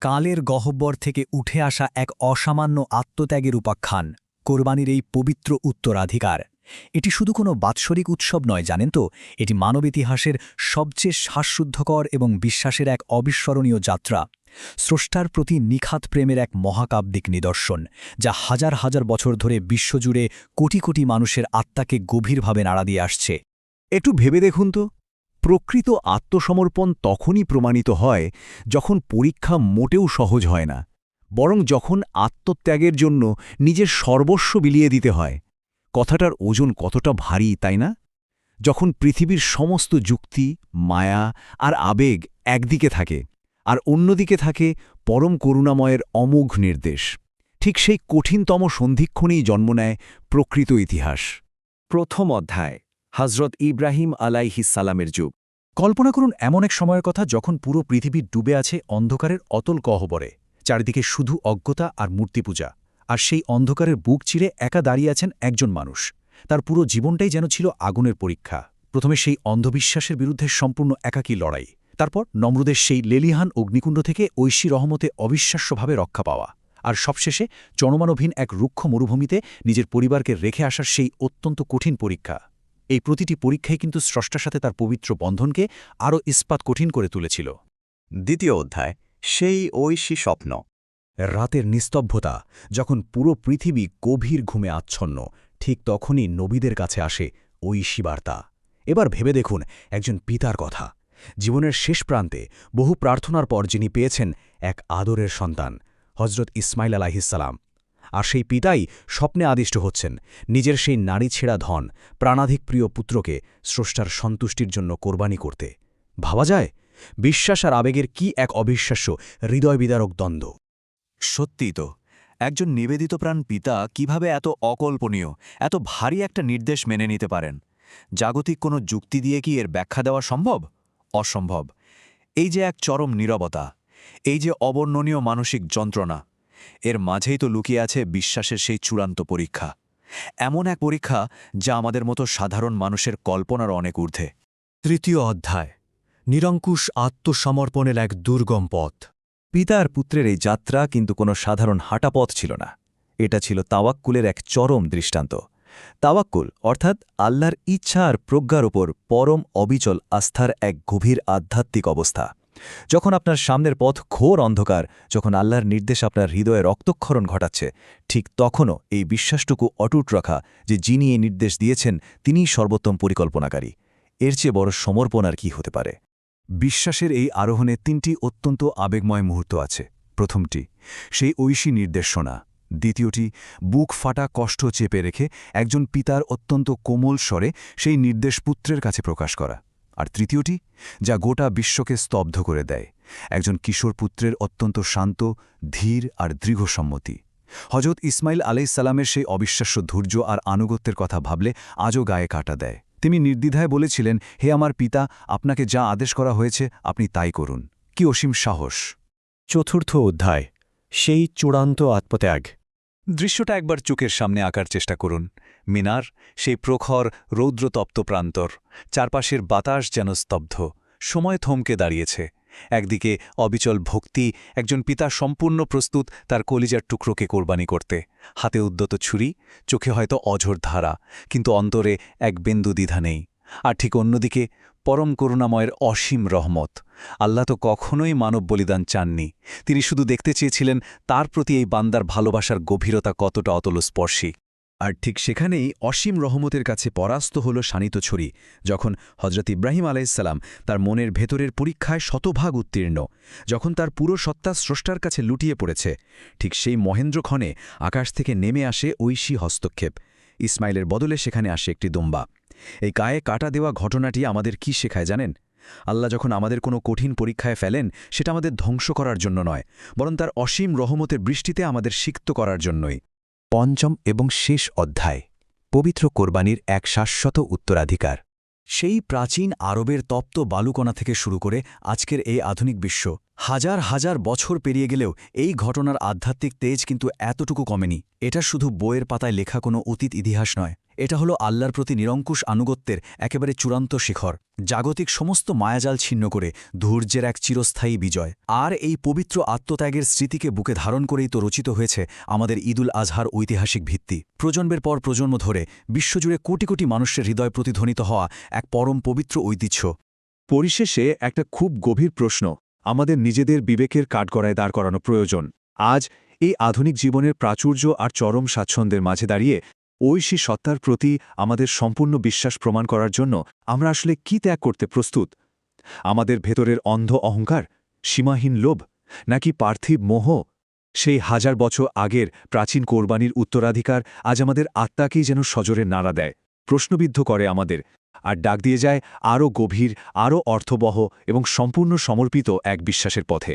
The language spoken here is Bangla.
কালের গহ্বর থেকে উঠে আসা এক অসামান্য আত্মত্যাগের উপাখ্যান, কোরবানির এই পবিত্র উত্তরাধিকার। এটি শুধু কোনো বাৎসরিক উৎসব নয়, জানেন তো, এটি মানব ইতিহাসের সবচেয়ে শ্বাসরুদ্ধকর এবং বিশ্বাসের এক অবিস্মরণীয় যাত্রা। স্রষ্টার প্রতি নিখাত প্রেমের এক মহাকাব্যিক নিদর্শন, যা হাজার হাজার বছর ধরে বিশ্বজুড়ে কোটি কোটি মানুষের আত্মাকে গভীরভাবে নাড়া দিয়ে আসছে। একটু ভেবে দেখুন তো, প্রকৃত আত্মসমর্পণ তখনই প্রমাণিত হয় যখন পরীক্ষা মোটেও সহজ হয় না, বরং যখন আত্মত্যাগের জন্য নিজের সর্বস্ব বিলিয়ে দিতে হয়। কথাটার ওজন কতটা ভারী, তাই না? যখন পৃথিবীর সমস্ত যুক্তি, মায়া আর আবেগ একদিকে থাকে, আর অন্যদিকে থাকে পরম করুণাময়ের অমোঘ নির্দেশ, ঠিক সেই কঠিনতম সন্ধিক্ষণেই জন্ম নেয় প্রকৃত ইতিহাস। প্রথম অধ্যায়, হজরত ইব্রাহিম আলাইহিসসালামের যুগ। কল্পনা করুন এমন এক সময়ের কথা যখন পুরো পৃথিবী ডুবে আছে অন্ধকারের অতল গহ্বরে। চারিদিকে শুধু অজ্ঞতা আর মূর্তিপূজা। আর সেই অন্ধকারের বুক চিরে একা দাঁড়িয়ে আছেন একজন মানুষ। তার পুরো জীবনটাই যেন ছিল আগুনের পরীক্ষা। প্রথমে সেই অন্ধবিশ্বাসের বিরুদ্ধে সম্পূর্ণ একাকী লড়াই, তারপর নমরুদের সেই লেলিহান অগ্নিকুণ্ড থেকে ঐশী রহমতে অবিশ্বাস্যভাবে রক্ষা পাওয়া, আর সবশেষে চরমানভীন এক রুক্ষ মরুভূমিতে নিজের পরিবারকে রেখে আসার সেই অত্যন্ত কঠিন পরীক্ষা। এই প্রতিটি পরীক্ষাই কিন্তু স্রষ্টার সাথে তার পবিত্র বন্ধনকে আরও ইস্পাত কঠিন করে তুলেছিল। দ্বিতীয় অধ্যায়, সেই ঐশী স্বপ্ন। রাতের নিস্তব্ধতা, যখন পুরো পৃথিবী গভীর ঘুমে আচ্ছন্ন, ঠিক তখনই নবীদের কাছে আসে ঐশী বার্তা। এবার ভেবে দেখুন একজন পিতার কথা। জীবনের শেষ প্রান্তে বহু প্রার্থনার পর যিনি পেয়েছেন এক আদরের সন্তান, হজরত ইসমাইল আলাইহিসসালাম। আর সেই পিতাই স্বপ্নে আদিষ্ট হচ্ছেন নিজের সেই নারী ছেঁড়া ধন, প্রাণাধিক প্রিয় পুত্রকে স্রষ্টার সন্তুষ্টির জন্য কোরবানি করতে। ভাবা যায় বিশ্বাস আর আবেগের কি এক অবিশ্বাস্য হৃদয়বিদারক দ্বন্দ্ব। সত্যিই তো, একজন নিবেদিতপ্রাণ পিতা কিভাবে এত অকল্পনীয়, এত ভারী একটা নির্দেশ মেনে নিতে পারেন? জাগতিক কোনো যুক্তি দিয়ে কি এর ব্যাখ্যা দেওয়া সম্ভব? অসম্ভব। এই যে এক চরম নীরবতা, এই যে অবর্ণনীয় মানসিক যন্ত্রণা, এর মাঝেই তো লুকিয়ে আছে বিশ্বাসের সেই চূড়ান্ত পরীক্ষা। এমন এক পরীক্ষা যা আমাদের মতো সাধারণ মানুষের কল্পনার অনেক ঊর্ধ্বে। তৃতীয় অধ্যায়, নিরঙ্কুশ আত্মসমর্পণের এক দুর্গম পথ। পিতার পুত্রের এই যাত্রা কিন্তু কোনো সাধারণ হাঁটা পথ ছিল না। এটা ছিল তাওয়াক্কুলের এক চরম দৃষ্টান্ত। তাওয়াক্কুল অর্থাৎ আল্লাহর ইচ্ছা আর প্রজ্ঞার ওপর পরম অবিচল আস্থার এক গভীর আধ্যাত্মিক অবস্থা। যখন আপনার সামনের পথ ঘোর অন্ধকার, যখন আল্লাহর নির্দেশ আপনার হৃদয়ে রক্তক্ষরণ ঘটাচ্ছে, ঠিক তখনও এই বিশ্বাসটুকু অটুট রাখা যে যিনি এই নির্দেশ দিয়েছেন তিনিই সর্বোত্তম পরিকল্পনাকারী। এর চেয়ে বড় সমর্পণ আর কি হতে পারে? বিশ্বাসের এই আরোহণে তিনটি অত্যন্ত আবেগময় মুহূর্ত আছে। প্রথমটি সেই ঐশী নির্দেশনা, দ্বিতীয়টি বুক ফাটা কষ্ট চেপে রেখে একজন পিতার অত্যন্ত কোমল স্বরে সেই নির্দেশ পুত্রের কাছে প্রকাশ করা, আর তৃতীয়টি যা গোটা বিশ্বকে স্তব্ধ করে দেয়, একজন কিশোর পুত্রের অত্যন্ত শান্ত, ধীর আর দৃঢ় সম্মতি। হজরত ইসমাইল আলাইহিসসালামের সেই অবিশ্বাস্য ধৈর্য আর আনুগত্যের কথা ভাবলে আজও গায়ে কাটা দেয়। তিনি নির্দ্বিধায় বলেছিলেন, হে আমার পিতা, আপনাকে যা আদেশ করা হয়েছে আপনি তাই করুন। কি অসীম সাহস! চতুর্থ অধ্যায়, সেই চূড়ান্ত আত্মত্যাগ। দৃশ্যটা একবার চোখের সামনে আঁকার চেষ্টা করুন। মিনার, সেই প্রখর রৌদ্রতপ্ত প্রান্তর, চারপাশের বাতাস যেন স্তব্ধ, সময় থমকে দাঁড়িয়েছে। একদিকে অবিচল ভক্তি, একজন পিতা সম্পূর্ণ প্রস্তুত তার কলিজার টুকরোকে কোরবানি করতে, হাতে উদ্যত ছুরি, চোখে হয়তো অঝোর ধারা, কিন্তু অন্তরে এক বিন্দু দ্বিধা নেই। আর ঠিক অন্যদিকে পরম করুণাময়ের অসীম রহমত। আল্লাহ তো কখনোই মানব বলিদান চাননি, তিনি শুধু দেখতে চেয়েছিলেন তার প্রতি এই বান্দার ভালোবাসার গভীরতা কতটা অতলস্পর্শী। আর ঠিক সেখানেই অসীম রহমতের কাছে পরাস্ত হল শানিত ছড়ি, যখন হজরত ইব্রাহিম আলাইহিসসালাম তার মনের ভেতরের পরীক্ষায় শতভাগ উত্তীর্ণ, যখন তার পুরো সত্তা স্রষ্টার কাছে লুটিয়ে পড়েছে, ঠিক সেই মহেন্দ্রক্ষণে আকাশ থেকে নেমে আসে ঐশী হস্তক্ষেপ। ইসমাইলের বদলে সেখানে আসে একটি দুম্বা। এই গায়ে কাটা দেওয়া ঘটনাটি আমাদের কি শেখায় জানেন? আল্লাহ যখন আমাদের কোনো কঠিন পরীক্ষায় ফেলেন, সেটা আমাদের ধ্বংস করার জন্য নয়, বরং তার অসীম রহমতের বৃষ্টিতে আমাদের সিক্ত করার জন্যই। পঞ্চম এবং শেষ অধ্যায়, পবিত্র কোরবানির এক শাশ্বত উত্তরাধিকার। সেই প্রাচীন আরবের তপ্ত বালুকণা থেকে শুরু করে আজকের এই আধুনিক বিশ্ব, হাজার হাজার বছর পেরিয়ে গেলেও এই ঘটনার আধ্যাত্মিক তেজ কিন্তু এতটুকু কমেনি। এটা শুধু বইয়ের পাতায় লেখা কোনো অতীত ইতিহাস নয়, এটা হলো আল্লাহর প্রতি নিরঙ্কুশ আনুগত্যের একেবারে চূড়ান্ত শিখর, জাগতিক সমস্ত মায়াজাল ছিন্ন করে ধৈর্যের এক চিরস্থায়ী বিজয়। আর এই পবিত্র আত্মত্যাগের স্মৃতিকে বুকে ধারণ করেই তো রচিত হয়েছে আমাদের ঈদুল আজহার ঐতিহাসিক ভিত্তি। প্রজন্মের পর প্রজন্ম ধরে বিশ্বজুড়ে কোটি কোটি মানুষের হৃদয় প্রতিধ্বনিত হওয়া এক পরম পবিত্র ঐতিহ্য। পরিশেষে একটা খুব গভীর প্রশ্ন আমাদের নিজেদের বিবেকের কাঠগড়ায় দাঁড় করানো প্রয়োজন। আজ এই আধুনিক জীবনের প্রাচুর্য আর চরম স্বাচ্ছন্দ্যের মাঝে দাঁড়িয়ে ঐশী সত্তার প্রতি আমাদের সম্পূর্ণ বিশ্বাস প্রমাণ করার জন্য আমরা আসলে কি ত্যাগ করতে প্রস্তুত? আমাদের ভেতরের অন্ধ অহংকার, সীমাহীন লোভ, নাকি পার্থিব মোহ? সেই হাজার বছর আগের প্রাচীন কোরবানির উত্তরাধিকার আজ আমাদের আত্মাকেই যেন সজোরে নাড়া দেয়, প্রশ্নবিদ্ধ করে আমাদের, আর ডাক দিয়ে যায় আরও গভীর, আরও অর্থবহ এবং সম্পূর্ণ সমর্পিত এক বিশ্বাসের পথে।